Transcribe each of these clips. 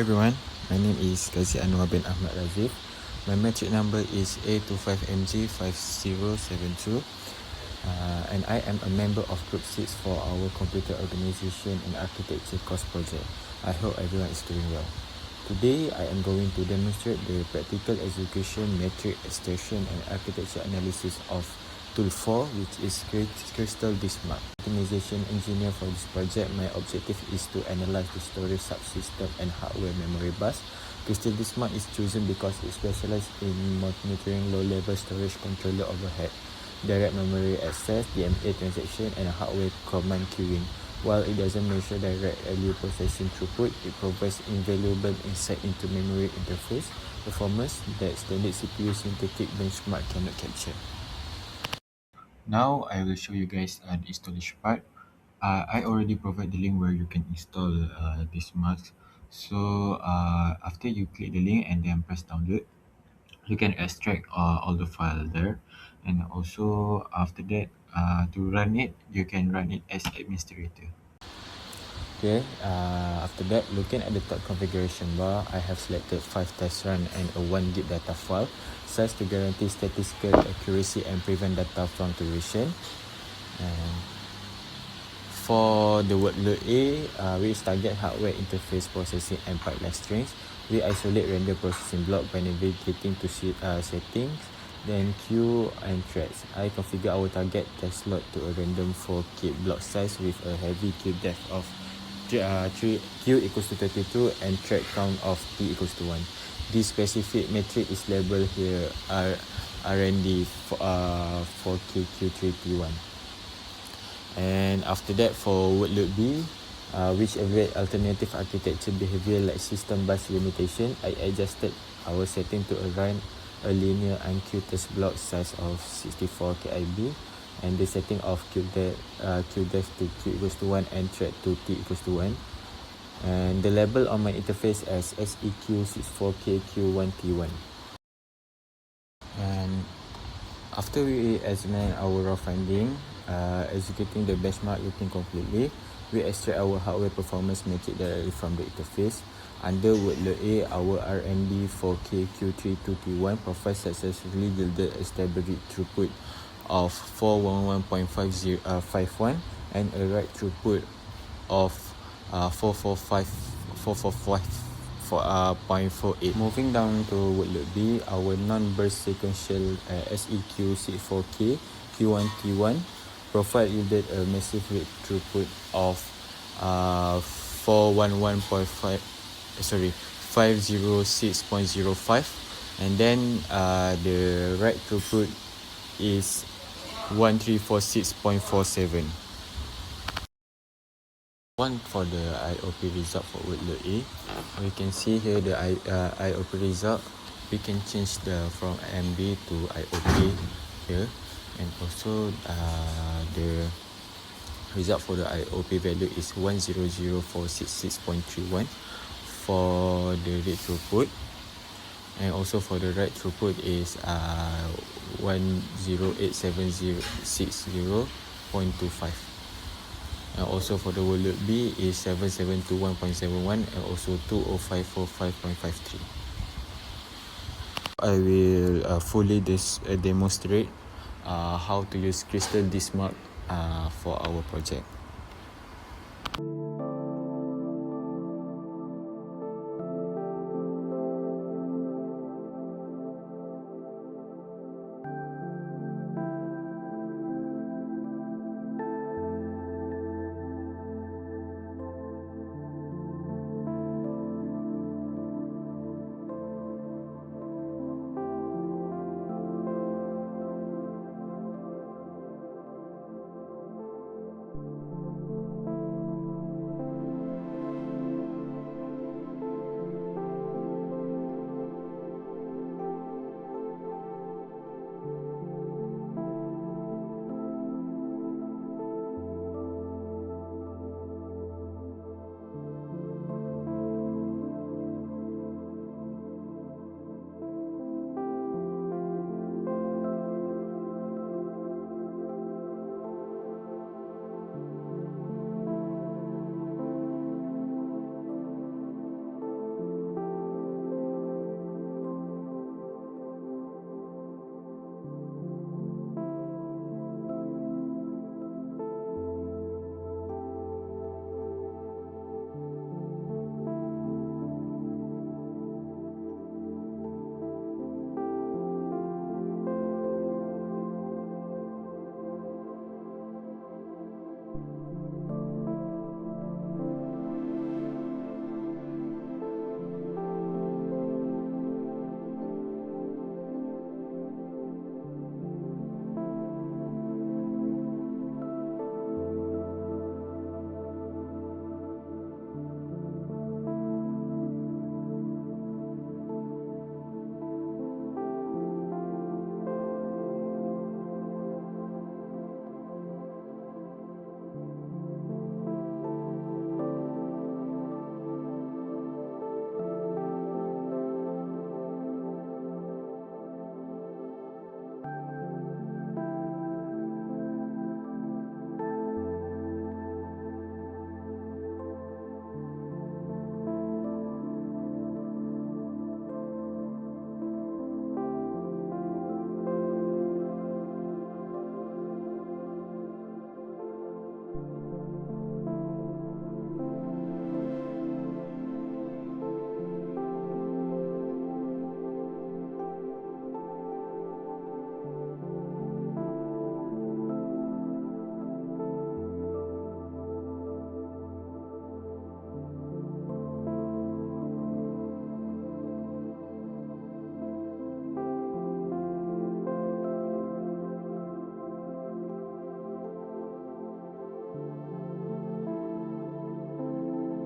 Everyone, my name is Ghazi Anwar bin Ahmad Razif. My metric number is A25MJ5072, and I am a member of Group 6 for our Computer Organization and Architecture course project. I hope everyone is doing well. Today, I am going to demonstrate the practical execution, metric extraction and architecture analysis of Tool 4, which is Crystaldiskmark. Optimization engineer for this project, my objective is to analyze the storage subsystem and hardware memory bus. Crystaldiskmark is chosen because it specializes in monitoring low-level storage controller overhead, direct memory access, DMA transaction, and hardware command queuing. While it doesn't measure direct value processing throughput, it provides invaluable insight into memory interface performance that standard CPU synthetic benchmark cannot capture. Now I will show you guys the installation part. I already provide the link where you can install this mask. So after you click the link and then press download, you can extract all the file there, and also after that, to run it, you can run it as administrator. Okay, after that, looking at the top configuration bar, I have selected 5 test run and a 1 gig data file size to guarantee statistical accuracy and prevent data fluctuation. And for the workload A, which target hardware interface processing and pipeline strings, we isolate random processing block by navigating to settings, then queue and threads. I configure our target test slot to a random 4K block size with a heavy queue depth of q equals to 32 and thread count of t equals to 1. This specific metric is labeled here RND 4KQ3T1. And after that, for workload B, which evaluate alternative architecture behavior like system bus limitation, I adjusted our setting to run a linear unqueued test block size of 64 KIB, and the setting of queue depth to q equals to 1 and thread to t equals to 1. And the label on my interface as SEQ64KQ1T1. And after we examine our raw finding, executing the benchmark routine completely, we extract our hardware performance metric directly from the interface. Under workload A, our RND 4KQ32T1 profile successfully yielded a stable read throughput of 411.51 and a write throughput of 445.48. Moving down to workload B, our non-burst sequential SEQ64K Q1T1 profile yielded a massive read throughput of 506.05, and then the write throughput is 1346.47. One for the IOP result for workload A, we can see here the IOP result. We can change from MB to IOP here, and also the result for the IOP value is 100466.31 for the read throughput, and also for the write throughput is 108760.25. And also for the workload B is 7721.71 and also 20545.53. I will fully demonstrate how to use Crystaldiskmark for our project.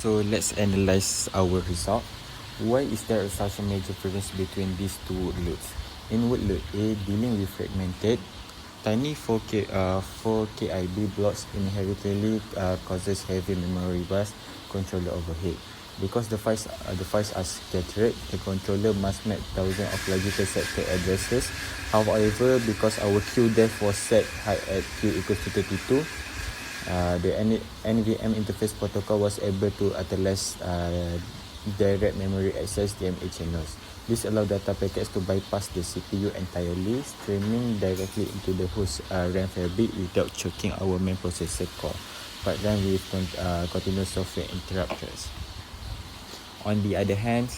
So let's analyze our result. Why is there such a major difference between these two workloads? In workload A, dealing with fragmented, tiny 4KIB blocks inherently causes heavy memory bus controller overhead. Because the files are scattered, the controller must map thousands of logical sector addresses. However, because our queue depth was set high at q equals to 32, the NVM interface protocol was able to utilize direct memory access DMA channels. This allowed data packets to bypass the CPU entirely, streaming directly into the host RAM fabric without choking our main processor core, but run with continuous software interrupters. On the other hand,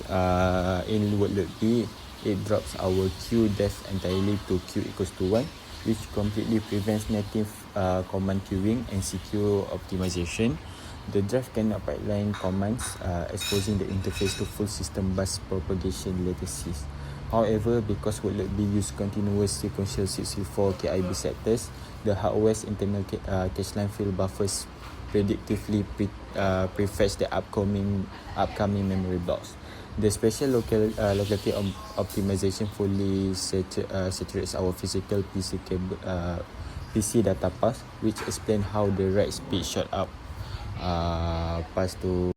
in workload B, it drops our queue depth entirely to q equals to 1, which completely prevents native command queuing and CQ optimization. The drive cannot pipeline commands, exposing the interface to full system bus propagation latencies. However, because workload B use continuous sequential 64 KIB sectors, the hardware's internal cache line fill buffers predictively prefetch the upcoming memory blocks. The spatial locality optimization fully saturates our physical PC data path, which explain how the write speed shot up past to